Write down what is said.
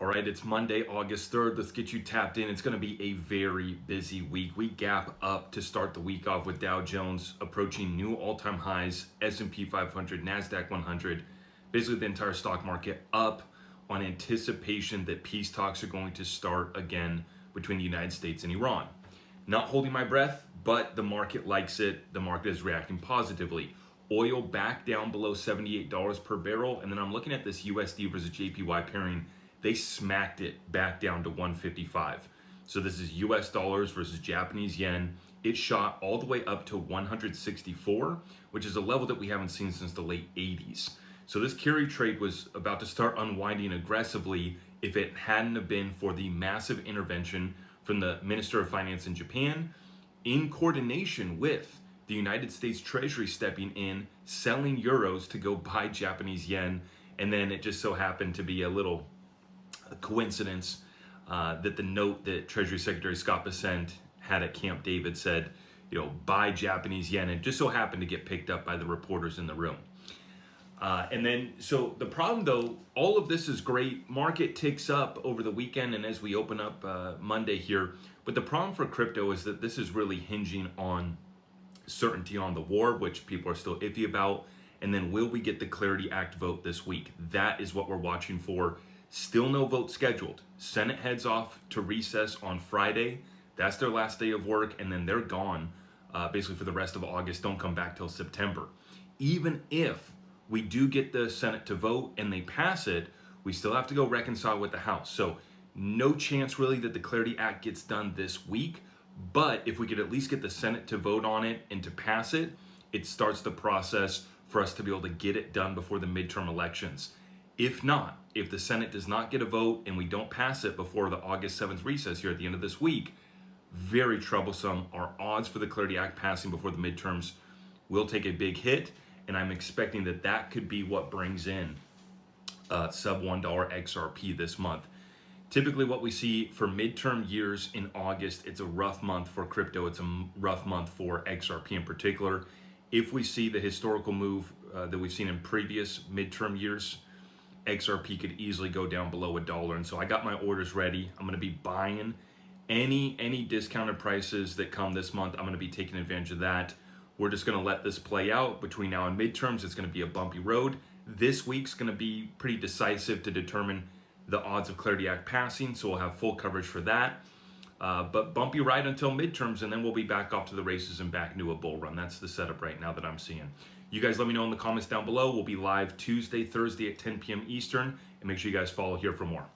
All right, it's Monday, August 3rd. Let's get you tapped in. It's going to be a very busy week. We gap up to start the week off with Dow Jones approaching new all-time highs, S&P 500, Nasdaq 100, basically the entire stock market up on anticipation that peace talks are going to start again between the United States and Iran. Not holding my breath, but the market likes it. The market is reacting positively. Oil back down below $78 per barrel, and then I'm looking at this USD versus JPY pairing. They smacked it back down to 155. So this is US dollars versus Japanese yen. It shot all the way up to 164, which is a level that we haven't seen since the late 80s. So this carry trade was about to start unwinding aggressively if it hadn't have been for the massive intervention from the Minister of Finance in Japan in coordination with the United States Treasury stepping in, selling euros to go buy Japanese yen. And then it just so happened to be a little coincidence that the note that Treasury Secretary Scott Bessent had at Camp David said, buy Japanese yen. It just so happened to get picked up by the reporters in the room. So the problem though, all of this is great. Market ticks up over the weekend and as we open up Monday here. But the problem for crypto is that this is really hinging on certainty on the war, which people are still iffy about. And then will we get the Clarity Act vote this week? That is what we're watching for. Still no vote scheduled. Senate heads off to recess on Friday. That's their last day of work, and then they're gone basically for the rest of August. Don't come back till September. Even if we do get the Senate to vote and they pass it, we still have to go reconcile with the House. So no chance really that the Clarity Act gets done this week. But if we could at least get the Senate to vote on it and to pass it, it starts the process for us to be able to get it done before the midterm elections. If not, if the Senate does not get a vote and we don't pass it before the August 7th recess here at the end of this week, very troublesome. Our odds for the Clarity Act passing before the midterms will take a big hit, and I'm expecting that that could be what brings in sub $1 XRP this month. Typically what we see for midterm years in August, it's a rough month for crypto. It's a rough month for XRP in particular. If we see the historical move that we've seen in previous midterm years, XRP could easily go down below $1. And so I got my orders ready. I'm going to be buying any discounted prices that come this month. I'm going to be taking advantage of that. We're just going to let this play out between now and midterms. It's going to be a bumpy road. This week's going to be pretty decisive to determine the odds of Clarity Act passing, so we'll have full coverage for that. But bumpy ride until midterms, and then we'll be back off to the races and back into a bull run. That's the setup right now that I'm seeing. You guys let me know in the comments down below. We'll be live Tuesday, Thursday at 10 p.m. Eastern, and make sure you guys follow here for more.